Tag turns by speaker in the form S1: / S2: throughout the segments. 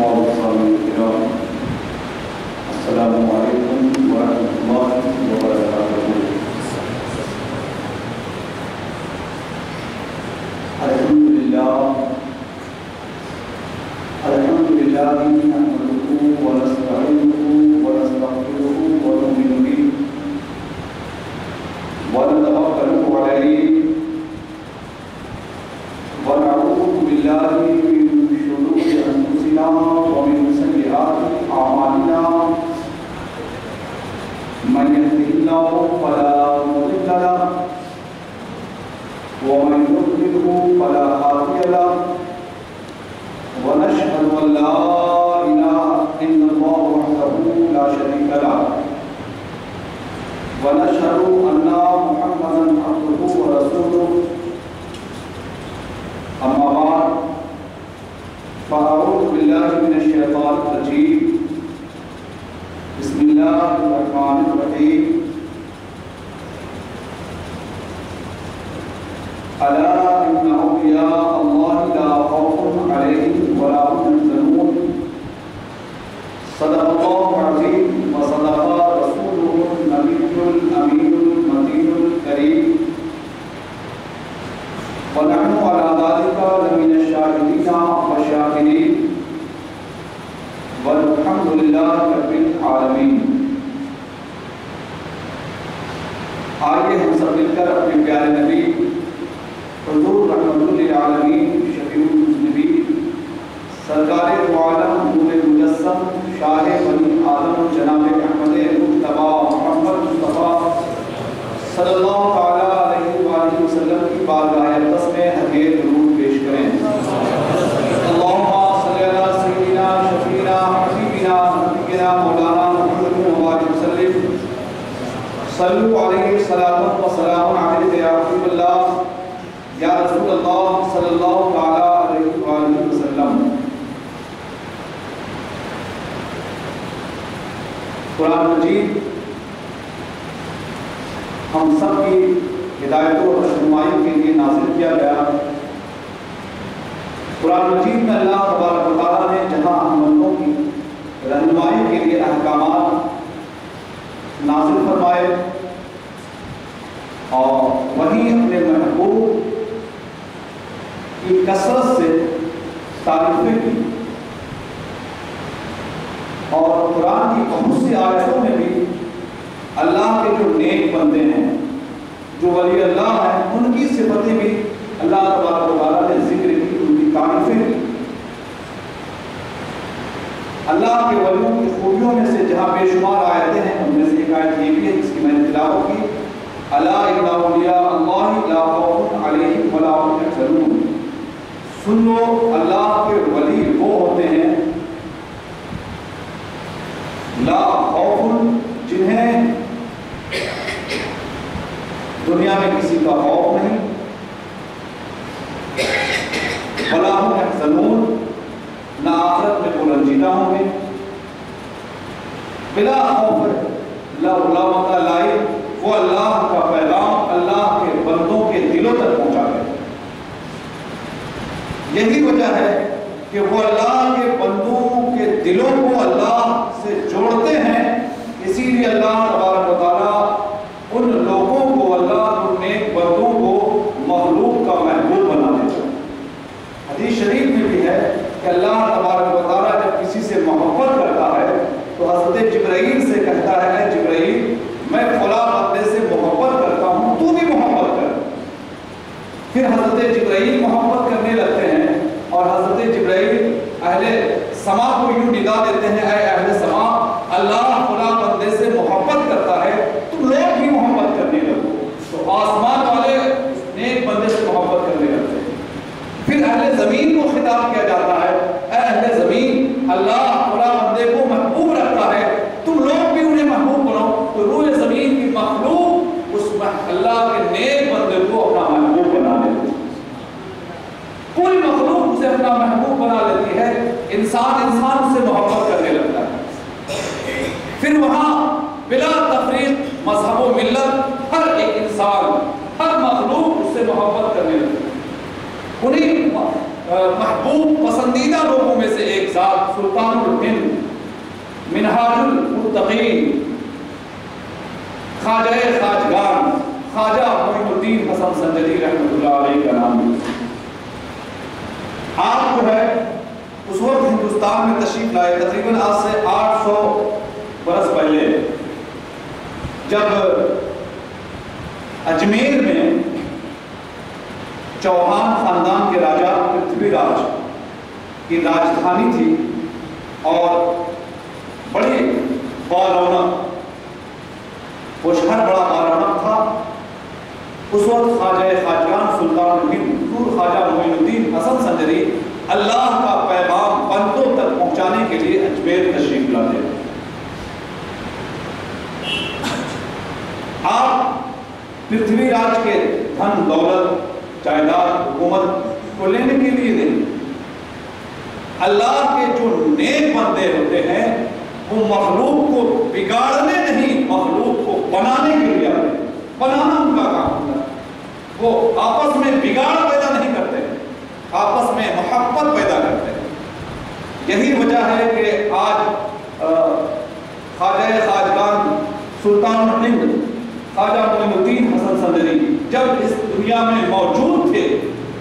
S1: والسلام الكرام السلام عليكم ورحمة الله وبركاته. الحمد لله نحمده ونستعينه ونستغفره ونؤمن به ونتوكل عليه ونعوذ بالله من شرور أنفسنا ومن سيئات أعمالنا من يهده الله فلا مضل له ومن يضلله فلا هادي له ونشهد أن لا إله إلا الله وحده لا شريك له ونشهد أن محمدا عبده ورسوله. أما بعد فأعوذ بالله من الشيطان الرجيم بسم الله الرحمن الرحيم. ألا إن أولياء الله لا خوف عليهم ولا هم يحزنون. صدق الله العظيم وصدق رسوله النبي الأمين المتين الكريم ونحن على ذلك لمن الشاهدين والشاكرين والحمد لله رب العالمین. آئیے ہم سب مل کر اپنے پیارے نبی حضور رحمت للعالمین شفیع المذنبین سرکار دو عالم نور مجسم شاہ بنی آدم جناب احمد مجتبی محمد مصطفیٰ صلی اللہ تعالیٰ علیہ وآلہ وسلم کی بارگاہ اقدس میں ہدیہ درود پیش کریں. اللہم صلی علی سیدنا شفیعنا حبیبنا نبینا مولانا محمد وآلہ وسلم. صلو علیہ صلاۃ و سلام علیہ یا حبیب اللہ یا رسول اللہ صلی اللہ تعالیٰ علیہ وآلہ وسلم. قرآن مجید ہم سب کی ہدایت و رہنمائی کے لیے نازل کیا گیا. قرآن مجید میں اللہ تبارک و تعالیٰ نے جہاں ہم بندوں کی رہنمائی کے لیے احکامات نازل فرمائے اور وہیں اپنے محبوب کی کثرت سے تعریفیں کی اور قرآن کی بہت سی آیتوں میں بھی اللہ کے جو نیک بندے ہیں جو ولی اللہ ہیں ان کی صفتیں بھی اللہ تبارک و تعالیٰ نے ذکر کی, ان کی تعریفیں کی. اللہ کے ولیوں کی خوبیوں میں سے جہاں بے شمار آیتیں ہیں ان میں سے ایک آیت یہ بھی ہے جس کی میں نے تلاوت کی. الا ان اولیاء اللہ لا خوف علیہم ولا هم یحزنون. سن لو اللہ کے ولی وہ ہوتے ہیں لا خوف جنہیں دنیا میں کسی کا خوف نہیں ولا هم یحزنون نہ آخرت میں وہ رنجیدہ ہوں گے. بلا خوف لائے وہ اللہ کا پیغام اللہ کے بندوں کے دلوں تک پہنچا گئے. یہی وجہ ہے کہ وہ اللہ کے بندوں کے دلوں کو اللہ سے جوڑتے ہیں. اسی لیے اللہ تبارک و تعالیٰ ان لوگوں کو اللہ ان نیک بندوں کو مخلوق کا محبوب بنا دیتا ہے. حدیث شریف میں بھی ہے کہ اللہ تبارک و تعالیٰ جب کسی سے محبت کرتا ہے تو حضرت جبرائیل سے کہتا ہے اے جبرائیل میں فلاں بندے سے محبت کرتا ہوں تو بھی محبت کر. پھر حضرت جبرائیل محبت کرنے لگتے ہیں اور حضرت جبرائیل اہل سما کو یوں ندا دیتے ہیں اے اہل سما اللہ فلاں بندے سے محبت کرتا ہے تم لوگ بھی محبت کرنے لگو. تو آسمان والے نیک بندے سے محبت کرنے لگتے ہیں. پھر اہل زمین کو خطاب کیا جاتا ہے اے اہل زمین اللہ فلاں بندے کو محبوب رکھتا ہے تم لوگ بھی انہیں محبوب بناؤ. تو روح زمین کی مخلوق اس اللہ کے نیک بندے کو اپنا محبوب بنا لیتی ہے. پوری مخلوق اسے اپنا محبوب بنا لیتی ہے. انسان اس سے محبت کرنے لگتا ہے. پھر وہاں بلا تفریق مذہب و ملت ہر ایک انسان ہر مخلوق اس سے محبت کرنے لگتا ہے. انہیں محبوب پسندیدہ لوگوں میں سے ایک ذات سلطان الہند منہاج المتقین خواجہ خواجگان خواجہ معین الدین حسن سنجدی رحمۃ اللہ علیہ کا نام ہے۔ آپ جو ہے اس وقت ہندوستان میں تشریف لائے تقریباً آج سے 800 برس پہلے، جب اجمیر میں چوہان خاندان کے راجا پرتھوی راج کی راجدھانی تھی اور بڑی بارونق وہ شہر بڑا بارونق تھا۔ اس وقت خواجہ خواجگان سلطان الہند حضور خواجہ معین الدین حسن سنجری اللہ کا پیغام بندوں تک پہنچانے کے لیے اجمیر تشریف لاتے ہیں۔ آپ پرتھوی راج کے دھن دولت جائیداد حکومت کو لینے کے لیے نہیں، اللہ کے جو نیک بندے ہوتے ہیں وہ مخلوق کو بگاڑنے نہیں، مخلوق کو بنانے کے لیے آتے ہیں۔ بنانا ان کا کام ہوتا ہے، وہ آپس میں بگاڑ پیدا نہیں کرتے، آپس میں محبت پیدا کرتے ہیں۔ یہی وجہ ہے کہ آج خواجہ خواجگان سلطان الہند خواجہ معین الدین حسن سنجری جب اس دنیا میں موجود تھے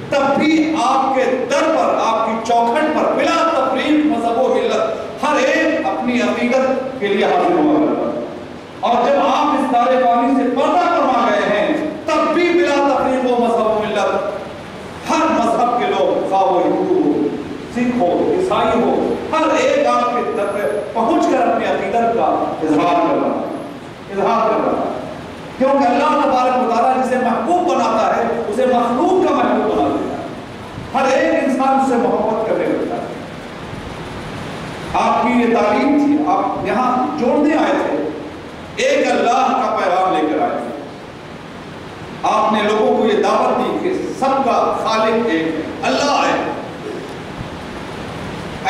S1: تب بھی آپ کے در پر، آپ کی چوکھٹ پر بلا تفریق مذہب و ملت ہر ایک اپنی عقیدت کے لیے حاضر ہوا کرتا تھا، اور جب آپ اس دار فانی سے پردہ فرما گئے ہیں تب بھی بلا تفریق و مذہب و ملت ہر مذہب کے لوگ، خواہ وہ ہندو ہو، سکھ ہو، عیسائی ہو، ہر ایک آپ کے در پہ پہنچ کر اپنی عقیدت کا اظہار کر رہا ہے، کیونکہ اللہ تبارک و تعالیٰ جسے محبوب بناتا ہے اسے مخلوق کا محبوب بنا دیتا ہے، ہر ایک انسان اس سے محبت کرنے لگتا ہے۔ آپ کی یہ تعلیم تھی، آپ یہاں جوڑنے آئے تھے، ایک اللہ کا پیغام لے کر آئے تھے۔ آپ نے لوگوں کو یہ دعوت دی کہ سب کا خالق ایک ہے، اللہ ہے۔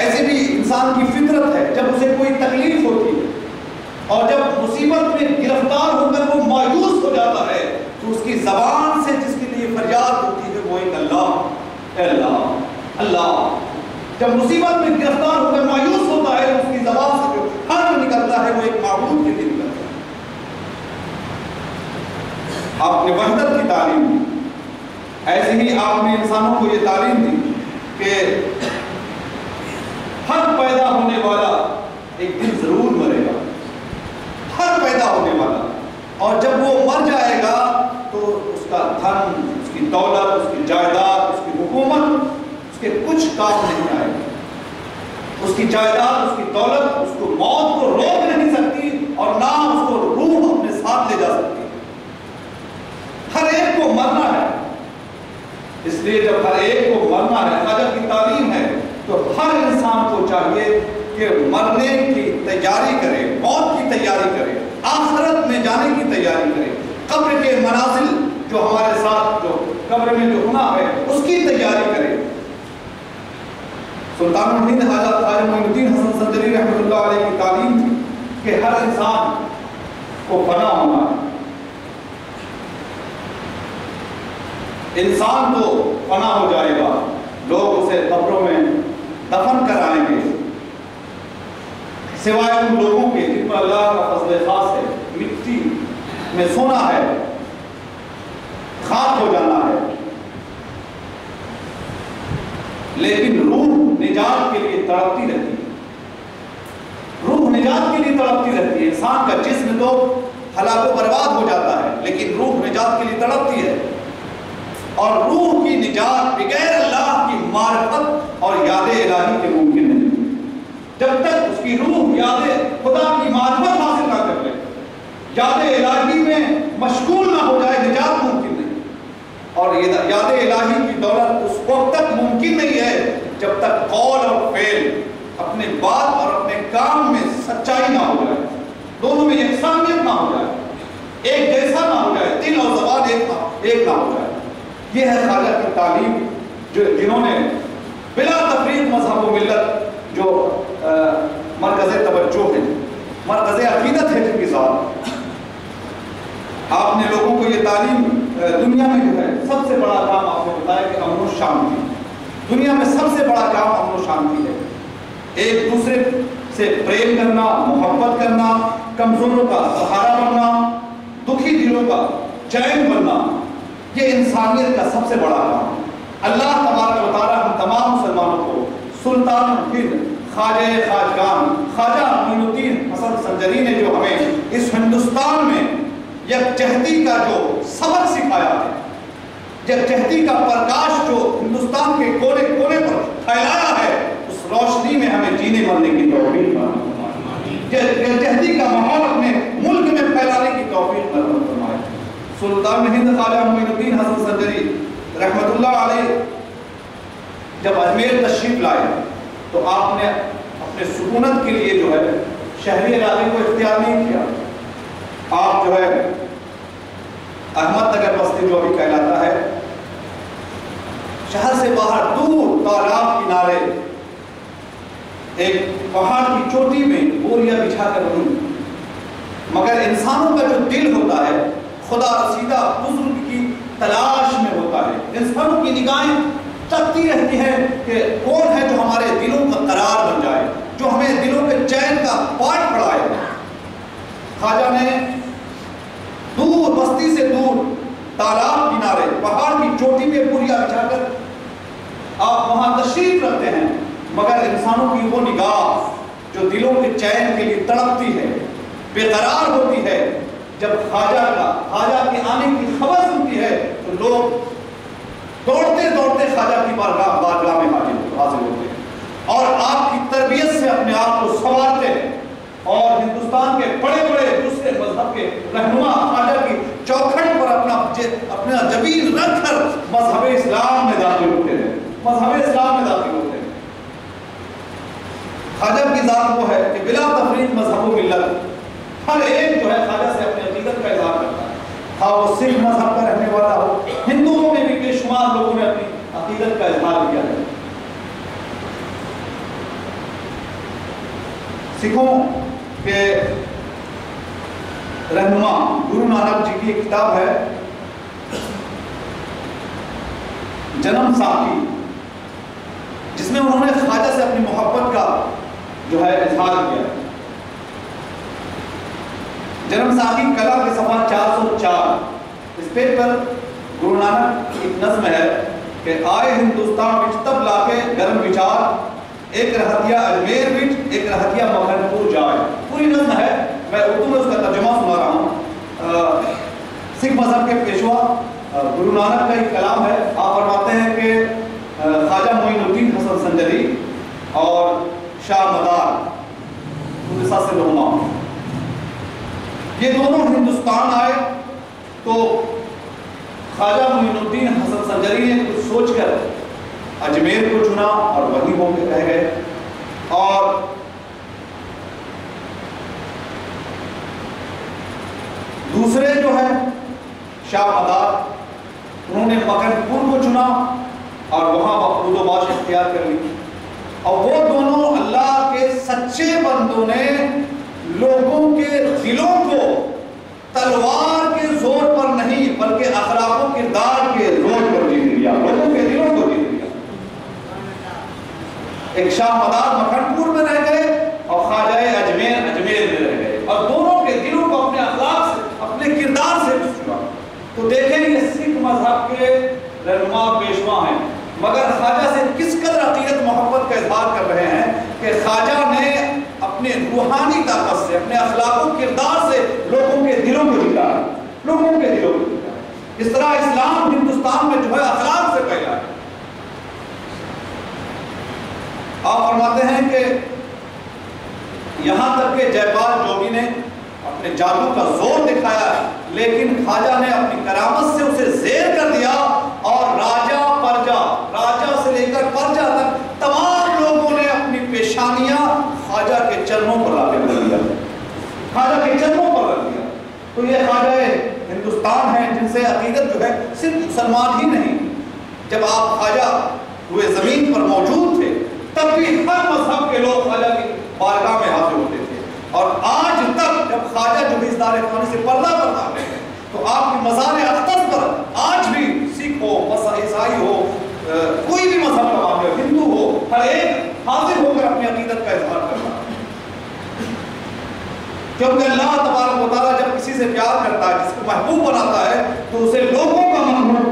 S1: ایسے بھی انسان کی فطرت ہے، جب اسے کوئی تکلیف ہوتی ہے اور جب مصیبت میں گرفتار ہو کر وہ مایوس ہو جاتا ہے تو اس کی زبان سے جس کے لیے فریاد ہوتی ہے وہ ایک اللہ، اے اللہ، اللہ۔ جب مصیبت میں گرفتار ہو کر مایوس ہوتا ہے تو اس کی زبان سے جو حرف نکلتا ہے وہ ایک معبود کے لیے نکلتا ہے۔ آپ نے وحدت کی تعلیم دی، ایسے ہی آپ نے انسانوں کو یہ تعلیم دی کہ ہر پیدا ہونے والا ایک دن ضرور مرے گا، ہر پیدا ہونے والا، اور جب وہ مر جائے گا تو اس کا دھن، اس کی دولت، اس کی جائیداد، اس کی حکومت اس کے کچھ کام نہیں آئے گا۔ اس کی جائیداد، اس کی دولت اس کو موت کو روک نہیں سکتی اور نہ اس کو روح اپنے ساتھ لے جا سکتی۔ ہر ایک کو مرنا ہے، اس لیے جب ہر ایک کو مرنا ہے، خواجہ کی تعلیم ہے، تو ہر انسان کو چاہیے کہ مرنے کی تیاری کرے، موت کی تیاری کرے، آخرت میں جانے کی تیاری کرے، قبر کے منازل جو ہمارے ساتھ جو قبر میں جو ہونا ہے اس کی تیاری کرے۔ سلطان الہند خواجہ معین الدین حسن سنجری رحمۃ اللہ علیہ کی تعلیم تھی کہ ہر انسان کو فنا ہونا ہے، انسان تو فنا ہو جائے گا، لوگ اسے قبروں میں دفن کرائیں گے، سوائے ان لوگوں کے جن پر اللہ کا فضل خاص ہے، مٹی میں سونا ہے، خاک ہو جانا ہے، لیکن روح نجات کے لیے تڑپتی رہتی ہے، روح نجات کے لیے تڑپتی رہتی ہے۔ انسان کا جسم تو ہلاک و برباد ہو جاتا ہے لیکن روح نجات کے لیے تڑپتی ہے، اور روح کی نجات بغیر اللہ کی معرفت اور یاد الہی کے ممکن نہیں۔ جب تک اس کی روح یاد خدا کی معرفت حاصل نہ کر لے، یاد الہی میں مشغول نہ ہو جائے، نجات ممکن نہیں۔ اور یہ یاد الہی کی دولت اس وقت تک ممکن نہیں ہے جب تک قول اور فعل، اپنے بات اور اپنے کام میں سچائی نہ ہو جائے، دونوں میں یکسانیت نہ ہو جائے، ایک جیسا نہ ہو جائے، دل اور زبان ایک نہ ہو جائے۔ یہ ہے خواجہ کی تعلیم، جنہوں نے بلا تفریق مذہب و ملت جو مرکز توجہ ہے، مرکز عقیدت ہے جن کی ذات، آپ نے لوگوں کو یہ تعلیم دنیا میں جو ہے سب سے بڑا کام آپ نے بتایا کہ امن و شانتی، دنیا میں سب سے بڑا کام امن و شانتی ہے، ایک دوسرے سے پریم کرنا، محبت کرنا، کمزوروں کا سہارا بننا، دکھی دلوں کا چین بننا، یہ انسانیت کا سب سے بڑا کام ہے۔ اللہ تبارک و تعالیٰ ہم تمام مسلمانوں کو سلطان ہند خواجہ خواجگان خواجہ معین الدین حسن سنجری نے جو ہمیں اس ہندوستان میں یکجہتی کا جو سبق سکھایا ہے، یکجہتی کا پرکاش جو ہندوستان کے کونے کونے پر پھیلایا ہے، اس روشنی میں ہمیں جینے مرنے کی توفیق فرمائے، یکجہتی کا ماحول اپنے ملک میں پھیلانے کی توفیق فرمائے۔ سلطان ہند خواجہ معین الدین حسن سنجری رحمت اللہ علیہ جب اجمیر تشریف لائے تو آپ نے اپنے سکونت کے لیے جو ہے شہری علاقے کو اختیار نہیں کیا، آپ جو ہے احمد نگر بستی جو ابھی کہلاتا ہے، شہر سے باہر دور تالاب کنارے ایک پہاڑ کی چوٹی میں بوریاں بچھا کر رہی، مگر انسانوں کا جو دل ہوتا ہے خدا رسیدہ بزرگ کی تلاش میں ہوتا ہے، انسانوں کی نگاہیں تکتی رہتی ہے کہ کون ہے جو ہمارے دلوں کا قرار بن جائے، جو ہمیں دلوں کے چین کا پاٹ پڑھائے۔ خواجہ نے دور بستی سے دور تالاب کنارے پہاڑ کی چوٹی پہ بوریاں بچھا کر آپ وہاں تشریف رکھتے ہیں، مگر انسانوں کی وہ نگاہ جو دلوں کے چین کے لیے تڑپتی ہے، بے قرار ہوتی ہے، جب خواجہ کے آنے کی خبر سنتی ہے تو لوگ دوڑتے دوڑتے خواجہ کی بارگاہ میں حاضر ہوتے ہیں اور آپ کی تربیت سے اپنے آپ کو سنوارتے ہیں، اور ہندوستان کے بڑے بڑے دوسرے مذہب کے رہنما خواجہ کی چوکھٹ پر اپنا جبین رکھ کر مذہب اسلام میں داخل ہوتے ہیں، مذہب اسلام میں داخل ہوتے ہیں۔ خواجہ کی ذات وہ ہے کہ بلا تفریق مذہب و ملت ہر ایک جو ہے خواجہ سے اپنی عقیدت کا اظہار کرتا ہے، خواہ وہ سکھ مذہب کا رہنے والا ہو، ہندوؤں میں بھی بے شمار لوگوں نے اپنی عقیدت کا اظہار کیا ہے۔ سکھوں کے رہنما گرو نانک جی کی ایک کتاب ہے جنم ساکھی، جس میں انہوں نے خواجہ سے اپنی محبت کا جو ہے اظہار کیا ہے۔ جنم ساکھی کلا کے صفحہ 404 اس پیج پر گرو نانک کی ایک نظم ہے کہ آئے ہندوستان وچ تب لا کے گرم وچار، ایک رہتیا اجمیر وچ ایک رہتیا مکھن پور جائے۔ پوری نظم ہے، میں اردو میں اس کا ترجمہ سنا رہا ہوں۔ سکھ مذہب کے پیشوا گرو نانک کا ایک کلام ہے، آپ فرماتے ہیں کہ خواجہ معین الدین حسن سنجری اور شاہ مدار سے لہما یہ دونوں ہندوستان آئے تو خواجہ معین الدین حسن سنجری نے کچھ سوچ کر اجمیر کو چنا اور وہیں ہو کے رہ گئے، اور دوسرے جو ہے شاہ مدار انہوں نے مکن پور کو چنا اور وہاں مقبول و باش اختیار کر لی، اور وہ دونوں اللہ کے سچے بندوں نے لوگوں کے دلوں کو تلوار کے زور پر نہیں بلکہ اخلاق و کردار کے زور پر جیت لیا، لوگوں کے دلوں کو جیت لیا۔ ایک شاہ مدار مکھن پور میں رہ گئے اور خواجہ اجمیر میں رہ گئے، اور دونوں کے دلوں کو اپنے اخلاق سے اپنے کردار سے چنا۔ تو دیکھیں یہ سکھ مذہب کے رہنما پیشوا ہیں، مگر خواجہ سے کس قدر عقیدت محبت کا اظہار کر رہے ہیں کہ خواجہ نے اپنے روحانی طاقت سے اپنے اخلاق و کردار سے لوگوں کے دلوں کو جیتا ہے، لوگوں کے دلوں کو جیتا ہے۔ اس طرح اسلام ہندوستان میں جو ہے اخلاق سے پھیلا ہے۔ آپ فرماتے ہیں کہ یہاں تک کہ جے پال جوگی نے اپنے جادو کا زور دکھایا ہے، لیکن خواجہ نے اپنی کرامت سے اسے زیر کر دیا، اور راجہ پرجا، راجہ سے لے کر پرجا تک تمام لوگوں نے اپنی پیشانیاں خواجہ کے چرنوں پر لا کے رکھ دیا، خواجہ کے چرنوں پر رکھ دیا۔ تو یہ خواجہ ہندوستان ہیں جن سے عقیدت جو ہے صرف مسلمان ہی نہیں، جب آپ خواجہ ہوئے زمین پر موجود تھے تب بھی ہر مذہب کے لوگ خواجہ کی بارگاہ میں حاضر ہوتے تھے، اور آج تک جب خواجہ جو اس دار خانے سے پردہ کرتا ہے تو آپ کی مزار اقدس پر آج بھی سکھ ہو، عیسائی ہو، کوئی بھی مذہب کا ہر ایک حاضر ہو کر اپنی عقیدت کا اظہار کرنا، کیونکہ اللہ تبارک و تعالیٰ جب کسی سے پیار کرتا ہے، جس کو محبوب بناتا ہے، تو اسے لوگوں کا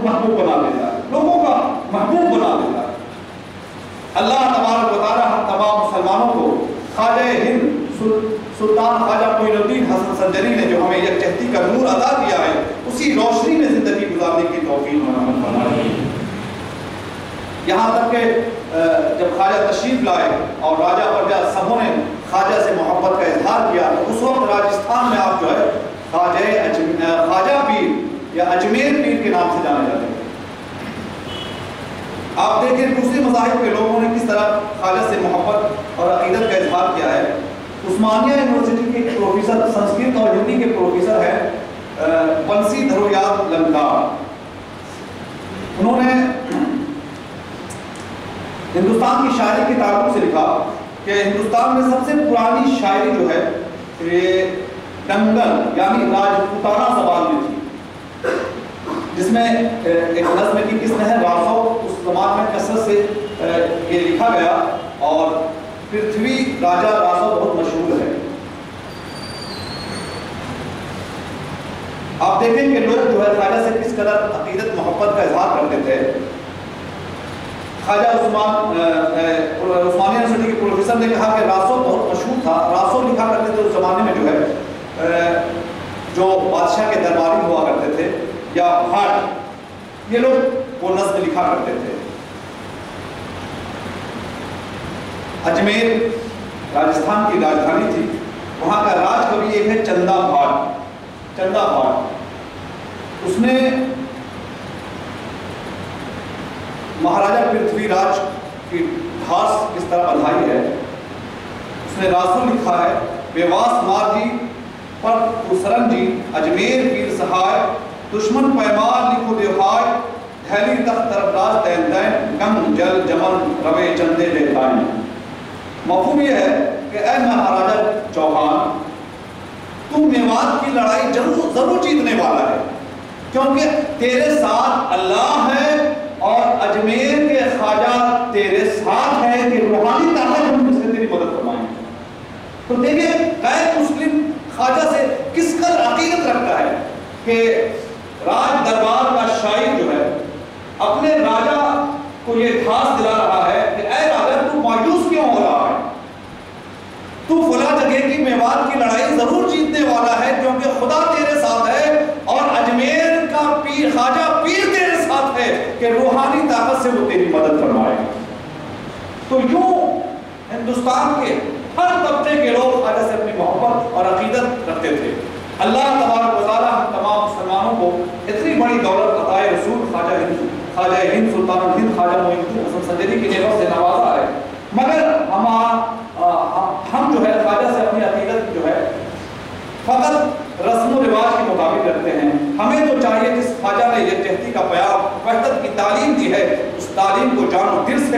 S1: محبوب بنا دیتا ہے، لوگوں کا محبوب بنا دیتا ہے۔ اللہ تبارک و تعالیٰ ہم تمام مسلمانوں کو خواجہ ہند سلطان خواجہ معین الدین حسن سنجری نے جو ہمیں یکجہتی کا نور عطا کیا ہے، اسی روشنی میں زندگی گزارنے کی توفیق عطا فرمائے۔ یہاں تک کہ جب خواجہ تشریف لائے اور راجہ پرجا سبھوں نے خواجہ سے محبت کا اظہار کیا، تو اس وقت راجستھان میں آپ جو ہے خواجہ پیر یا اجمیر پیر کے نام سے جانے جاتے ہیں۔ آپ دیکھیں دوسرے مذاہب کے لوگوں نے کس طرح خواجہ سے محبت اور عقیدت کا اظہار کیا ہے۔ عثمانیہ یونیورسٹی کے پروفیسر، سنسکرت اور ہندی کے پروفیسر ہیں بنسی دھرویاد لنکار، انہوں نے ہندوستان کی شاعری کے تعلق سے لکھا کہ ہندوستان میں سب سے پرانی شاعری جو ہے یہ ڈنگل یعنی راجپوتانہ زبان میں تھی، جس میں ایک نظم کی قسم ہے راسو، اس زبان میں کثرت سے یہ لکھا گیا، اور پرتھوی راجہ راسو بہت مشہور ہے۔ آپ دیکھیں کہ لوگ جو ہے خواجہ سے کس قدر عقیدت محبت کا اظہار کرتے تھے۔ خواجہ عثمانیہ یونیورسٹی کے پروفیسر نے کہا کہ راسو بہت مشہور تھا، راسو لکھا کرتے تھے اس زمانے میں جو ہے جو بادشاہ کے درباری ہوا کرتے تھے یا بھاٹ، یہ لوگ وہ نظم لکھا کرتے تھے۔ اجمیر راجستھان کی راجدھانی تھی، وہاں کا راج کبھی ایک ہے چندا بھاٹ، چندا بھاٹ، اس نے مہاراجہ پرتھوی راج کی گھاس اس طرح بندھائی ہے، اس نے راسو لکھا ہے، بیواس مارجی پر سرنجی اجمیر پیر سہائے، دشمن پیمار لکھو دیوہائے، دہلی تخت طرفدار تین تین، گنگ جل جمن روے چندے دیتائیں۔ مفہوم یہ ہے کہ اے مہاراجہ چوہان، تم میوات کی لڑائی ضرور جیتنے والا ہے، کیونکہ تیرے ساتھ اللہ ہے اور اجمیر کے خواجہ تیرے ساتھ ہے کہ روحانی طاقت ہم سے تیری مدد فرمائیں۔ تو دیکھیں غیر مسلم خواجہ سے کس قدر عقیدت رکھتا ہے کہ راج دربار کا شاعر جو ہے اپنے راجہ کو یہ خاص دلا رہا ہے کہ اے راجہ تو مایوس کیوں ہو رہا ہے، تو فلاں جگہ کی میوات کی لڑائی ضرور جیتنے والا ہے، کیونکہ خدا تیرے ساتھ ہے اور اجمیر کا پیر خواجہ پیر تیرے ساتھ ہے کہ روحانی طاقت سے وہ تیری مدد فرمائے۔ تو یوں ہندوستان کے ہر طبقے کے لوگ خواجہ سے اپنی محبت اور عقیدت رکھتے تھے۔ اللہ تبارک و تعالیٰ ہم تمام مسلمانوں کو اتنی بڑی دولت عطائے رسول خواجہ ہند سلطان الہند خواجہ معین الدین حسن سنجری کی نعمت سے نوازا ہے، مگر ہم جو ہے خواجہ سے اپنی عقیدت جو ہے فقط رسم و رواج کے مطابق رکھتے ہیں۔ ہمیں تو چاہیے کہ اس خواجہ نے یکجہتی کا پیام، وحدت کی تعلیم دی ہے، اس تعلیم کو جان و دل سے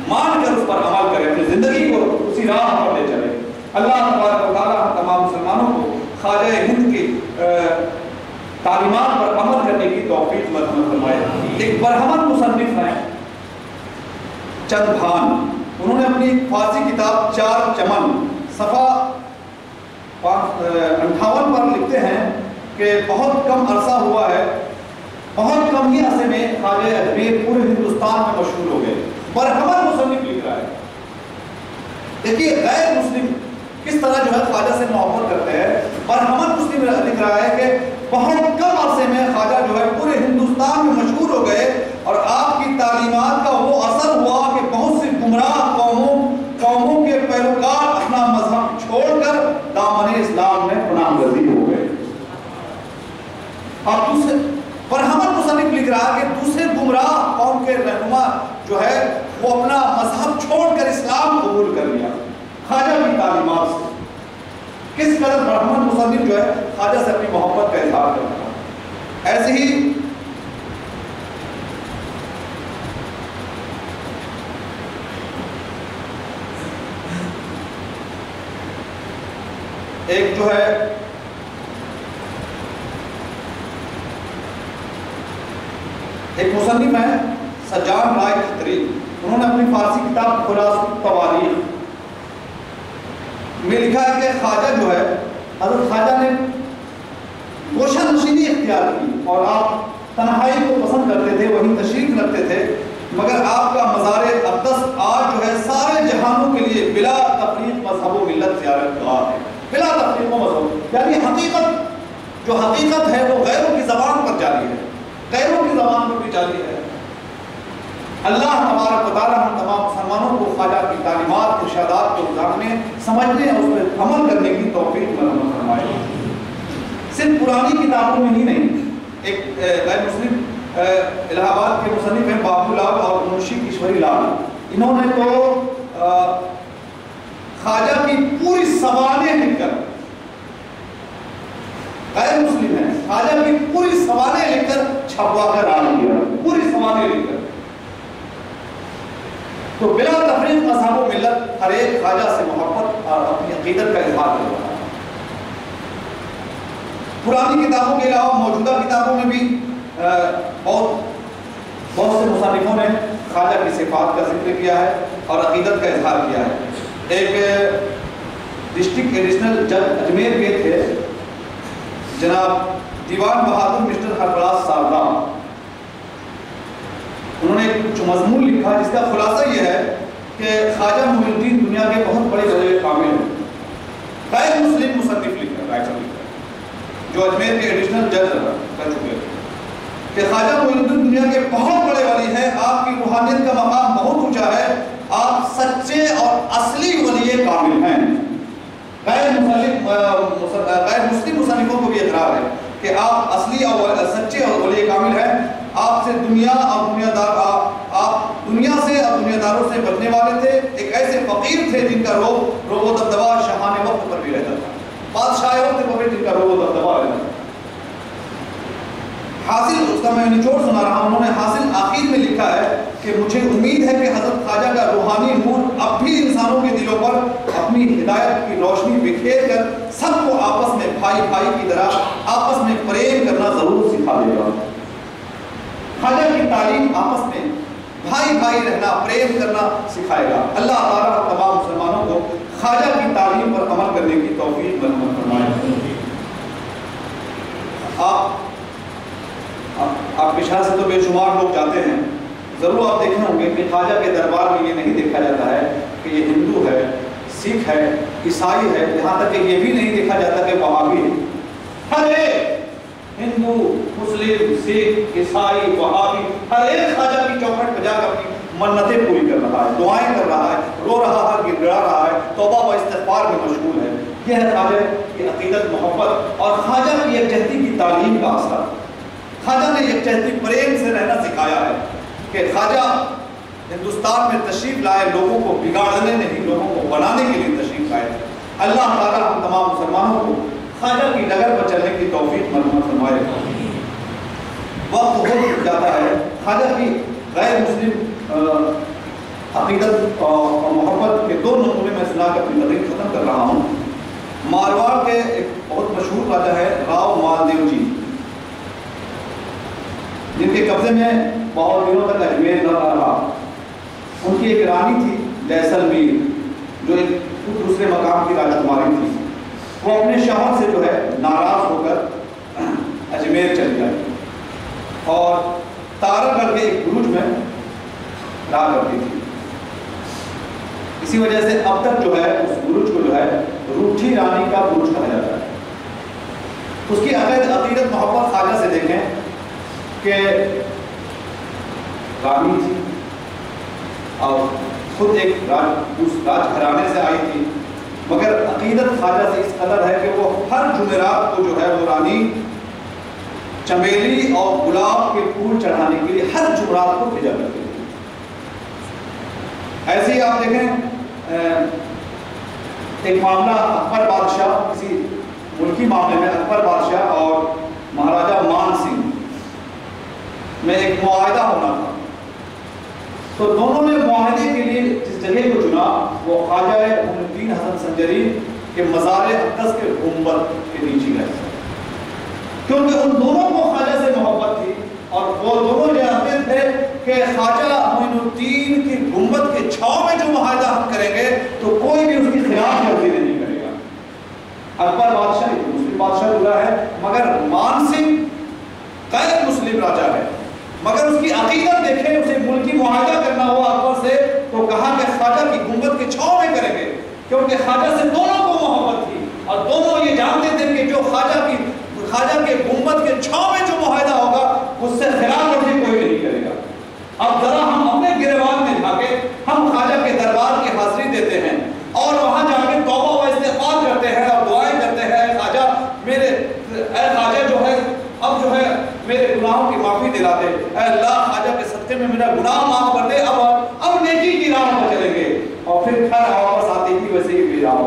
S1: مان کر اس پر عمل کرے، اپنی زندگی کو اسی راہ پر لے چلے۔ اللہ تبارک و تعالیٰ ہم تمام مسلمانوں کو خواجہ ہند کی تعلیمات پر عمل کرنے کی توفیق مرحمت فرمائے۔ ایک برہمن مصنف ہیں چند بھان، انہوں نے اپنی فارسی کتاب چار چمن صفحہ 58 پر لکھتے ہیں کہ بہت کم عرصہ ہوا ہے، بہت کم ہی عرصے میں خواجہ اجمیر پورے ہندوستان میں مشہور ہو گئے۔ برہمن مصنف لکھ رہا ہے، دیکھیے غیر مسلم کس طرح جو ہے خواجہ سے محبت کرتے ہیں۔ برہمن مسلم لکھ رہا ہے کہ بہت کم عرصے میں خواجہ جو ہے پورے ہندوستان میں مشہور ہو گئے، اور آپ کی تعلیمات کا وہ اثر ہوا کہ بہت سی گمراہ قوموں کے پیروکار اپنا مذہب چھوڑ کر دامن اسلام میں پناہ گزین ہو گئے۔ اور دوسرے برہمن مصنف لکھ رہا کہ دوسرے گمراہ قوم کے رہنما جو ہے وہ اپنا مذہب چھوڑ کر اسلام قبول کر لیا خواجہ کی تعلیمات سے۔ کس قدر برہمن مصنف جو ہے خواجہ سے اپنی محبت کا اظہار کرتا ہے۔ ایسے ہی ایک جو ہے ایک مصنف ہے سجان رائے کھتری، انہوں نے اپنی فارسی کتاب خلاصۃ التواریخ میں لکھا ہے کہ خواجہ جو ہے، حضرت خواجہ نے گوشہ نشینی اختیار کی اور آپ تنہائی کو پسند کرتے تھے، وہیں تشریف رکھتے تھے، مگر آپ کا مزار اقدس آج جو ہے سارے جہانوں کے لیے بلا تفریق مذہب و ملت زیارت گاہ ہے، بلا تفریق و مذہب، یعنی حقیقت جو حقیقت ہے وہ غیروں کی زبان پر جاری ہے، غیروں کی زبان پر بھی جاری ہے۔ اللہ تبارک و تعالی ہم تمام مسلمانوں کو خواجہ کی تعلیمات ارشادات کو جاننے سمجھنے اور اس پر عمل کرنے کی توفیق مرحمت فرمائے۔ صرف پرانی کتابوں میں ہی نہیں، ایک غیر مسلم الہ آباد کے مصنف ہیں بابو لال اور منشی کشوری لال، انہوں نے تو خواجہ کی پوری سوانح لکھ کر، غیر مسلم ہیں، خواجہ کی پوری سوانح لکھ کر چھپوا کر عام کیا، پوری سوانح لکھ کر۔ تو بلا تفریق مذہب و ملت ہر ایک خواجہ سے محبت اور اپنی عقیدت کا اظہار کر رہا ہے۔ پرانی کتابوں کے علاوہ موجودہ کتابوں میں بھی بہت سے مصنفوں نے خواجہ کی صفات کا ذکر کیا ہے اور عقیدت کا اظہار کیا ہے۔ ایک ڈسٹرکٹ ایڈیشنل جج اجمیر کے تھے جناب دیوان بہادر مسٹر ہربراز ساردہ، انہوں نے کچھ مضمون لکھا جس کا خلاصہ یہ ہے کہ خواجہ معین الدین دنیا کے بہت بڑے بڑے کامل ہیں، غیر مسلم مصنف لکھا رائٹر لکھا جو اجمیر کے ایڈیشنل جج کر چکے ہیں کہ خواجہ معین الدین دنیا کے بہت بڑے ولی ہیں، آپ کی روحانیت کا مقام بہت اونچا ہے، آپ سچے اور اصلی ولی کامل ہیں۔ غیر مسلم مصنفوں کو بھی اقرار ہے کہ آپ اصلی اور سچے اور ولی کامل ہیں، آپ سے دنیا اور آپ دنیا سے اور دنیا داروں سے بچنے والے تھے، ایک ایسے فقیر تھے جن کا روب و دبدبا شاہان وقت پر بھی رہتا تھا، بادشاہ وقت پر بھی جن کا روب و دبدبا رہتا تھا۔ حاصل اس کا میں نچوڑ سنا رہا ہوں، انہوں نے حاصل آخر میں لکھا ہے کہ مجھے امید ہے کہ حضرت خواجہ کا روحانی نور اب بھی انسانوں کے دلوں پر اپنی ہدایت کی روشنی بکھیر کر سب کو آپس میں بھائی بھائی کی طرح آپس میں پریم کرنا ضرور سکھا دے گا۔ خواجہ کی تعلیم آپس میں بھائی بھائی رہنا، پریم کرنا سکھائے گا۔ اللہ تعالیٰ تمام مسلمانوں کو خواجہ کی تعلیم پر عمل کرنے کی توفیق مرحمت فرمائے۔ آپ کے شہر سے تو بے شمار لوگ جاتے ہیں، ضرور آپ دیکھے ہوں گے کہ خواجہ کے دربار میں یہ نہیں دیکھا جاتا ہے کہ یہ ہندو ہے، سکھ ہے، عیسائی ہے، یہاں تک کہ یہ بھی نہیں دیکھا جاتا کہ وہابی ہے۔ ہر ایک ہندو، مسلم، سکھ، عیسائی، وہابی، ہر ایک خواجہ کی چوکھٹ پہ جا کر اپنی منتیں پوری کر رہا ہے، دعائیں کر رہا ہے، رو رہا ہے، گڑ گڑا رہا ہے، توبہ و استغفار میں مشغول ہے۔ یہ ہے خواجہ کی عقیدت، محبت اور خواجہ کی یکجہتی کی تعلیم کا اثر۔ خواجہ نے یکجہتی پریم سے رہنا سکھایا ہے کہ خواجہ ہندوستان میں تشریف لائے، لوگوں کو بگاڑنے نہیں، لوگوں کو بنانے کے لیے تشریف لائے۔ اللہ تعالیٰ ہم تمام مسلمانوں کو خواجہ کی ڈگر پر چلنے کی توفیق مرحمت فرمائے۔ وقت ہو جاتا ہے، خواجہ کی غیر مسلم عقیدت اور محبت کے دو نمونے میں سنا کر اپنی تقریر ختم کر رہا ہوں۔ مارواڑ کے ایک بہت مشہور راجا ہے راؤ مالدیو جی، جن کے قبضے میں بہت دنوں تک اجمیر نہ رہا۔ ان کی ایک رانی تھی جیسلمیر، جو ایک دوسرے مقام کی راجکماری تھی۔ وہ اپنے شوہر سے جو ہے ناراض ہو کر اجمیر چلی گئی اور تارا گڑھ کے ایک برج میں رہا کرتی تھی۔ اسی وجہ سے اب تک جو ہے اس برج کو جو ہے روٹھی رانی کا برج کہا جاتا ہے۔ اس کی عقیدت محبت خواجہ سے دیکھیں کہ رانی تھی اور خود ایک راج گھرانے سے آئی تھی، مگر عقیدت خواجہ سے اس قدر ہے کہ وہ ہر جمعرات کو جو ہے وہ رانی چمیلی اور گلاب کے پھول چڑھانے کے لیے ہر جمعرات کو بھیجا کرتی تھی۔ ایسے ہی آپ دیکھیں ایک معاملہ اکبر بادشاہ، کسی ملکی معاملے میں اکبر بادشاہ اور مہاراجہ مان سنگھ میں ایک معاہدہ ہونا تھا، تو دونوں نے معاہدے کے لیے جس جگہ کو چنا وہ خواجہ معین الدین حسن سنجری کے مزار اقدس کے گنبد کے نیچے ہے، کیونکہ ان دونوں کو خواجہ سے محبت تھی اور وہ دونوں جانتے تھے کہ خواجہ معین الدین کی گنبد کے چھاؤں معاہدہ ہم کریں گے تو کوئی بھی اس کی خلاف ورزی نہیں کرے گا۔ اکبر بادشاہ مسلم بادشاہ بلا ہے، مگر مان سنگھ غیر مسلم راجا ہے، مگر اس کی عقیدت دیکھیں، اسے ملکی معاہدہ کرنا ہوا اکبر سے تو کہا کہ خواجہ کی گنبد کے چھاؤں میں کریں گے، کیونکہ خواجہ سے دونوں کو محبت تھی اور دونوں یہ جانتے تھے کہ جو خواجہ کے گنبد کے چھاؤں میں جو معاہدہ ہوگا اس سے خلاف ورزی کوئی نہیں کرے گا۔ اب ذرا ہم اپنے گریبان میں جا کے ہم خواجہ کے دربار کی حاضری دیتے ہیں اور وہاں جا کے توبہ و استغفار کرتے ہیں اور دعائیں کرتے ہیں، اے خواجہ جو ہے اب جو ہے میرے گناہوں کی معافی دلا دے، اے اللہ خواجہ کے صدقے میں میرا گناہ معاف کر دے، اب نیکی کی راہ پر چلیں گے، اور پھر پھر واپس آتی تھی ویسے ہی بھی راہ۔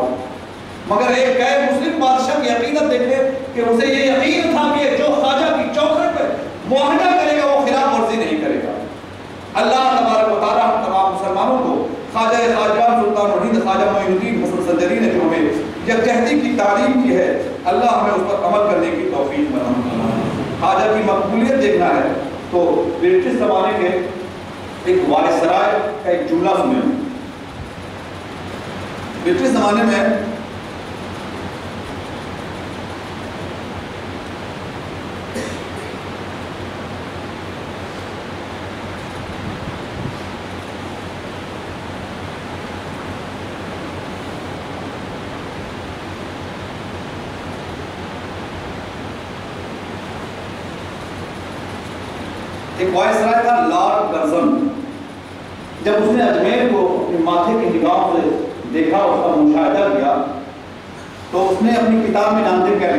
S1: مگر ایک غیر مسلم بادشاہ کی عقیدت دیکھے کہ اسے یہ یقین تھا کہ جو خواجہ کی چوکھٹ پر معاہدہ کرے گا وہ خلاف ورزی نہیں کرے گا۔ اللہ تبارک و تعالیٰ ہم تمام مسلمانوں کو خواجہ خواجگان سلطان الہند خواجہ معین الدین حسن سنجری نے جو ہمیں یکجہتی کی تعلیم کی ہے، اللہ ہمیں اس پر عمل کرنے کی توفیق عطا فرمائے۔ خواجہ کی مقبولیت دیکھنا ہے تو برٹش زمانے کے ایک وائسرائے کا ایک جملہ سنیں۔ برٹش زمانے میں ایک وائسرائے تھا لارڈ کرزن، جب اس نے اجمیر کو اپنے ماتھے کی نگاہوں سے دیکھا، اس کا مشاہدہ کیا، تو اس نے اپنی کتاب میں جانتے کیا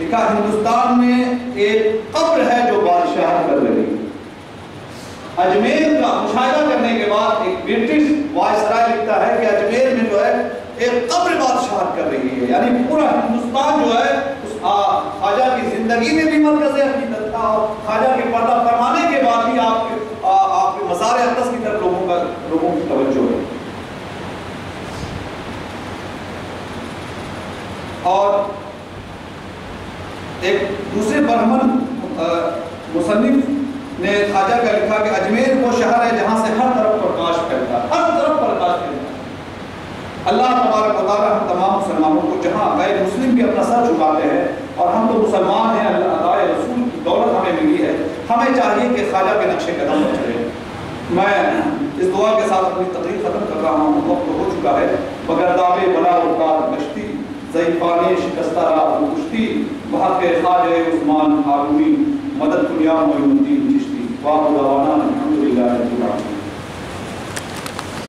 S1: لکھا ہندوستان میں ایک قبر ہے جو بادشاہت کر رہی ہے۔ اجمیر کا مشاہدہ کرنے کے بعد ایک برٹش وائسرائے لکھتا ہے کہ اجمیر میں جو ہے ایک قبر بادشاہت کر رہی ہے، یعنی پورا ہندوستان جو ہے خواجہ کی زندگی میں بھی مرکز عقیدت تھا، اور خواجہ کے پردہ فرمانے کے بعد بھی آپ کے مزار اقدس کی طرف لوگوں کی توجہ ہے۔ اور ایک دوسرے برہمن مصنف نے خواجہ کا لکھا کہ اجمیر وہ شہر ہے جہاں سے ہر طرف پرکاش پھیلتا ہے، ہر طرف پرکاش پھیلتا ہے۔ اللہ تبارک و تعالیٰ ہم تمام مسلمانوں کو جہاں غیر مسلم بھی اپنا سر جھکاتے ہیں، اور ہم تو مسلمان ہیں، اللہ رسول کی دولت ہمیں ملی ہے، ہمیں چاہیے کہ خواجہ کے نقش قدم پر چلیں۔ میں اس دعا کے ساتھ اپنی تقریر ختم کر رہا ہوں، وقت ہو چکا ہے۔ بغرداب بلا اوقات گشتی ضعیفان شکستہ راہ کشتی، بحق خواجہ عثمان ہارونی مدد کن یا معین الدین چشتی، واہ دعوانا الحمدللہ۔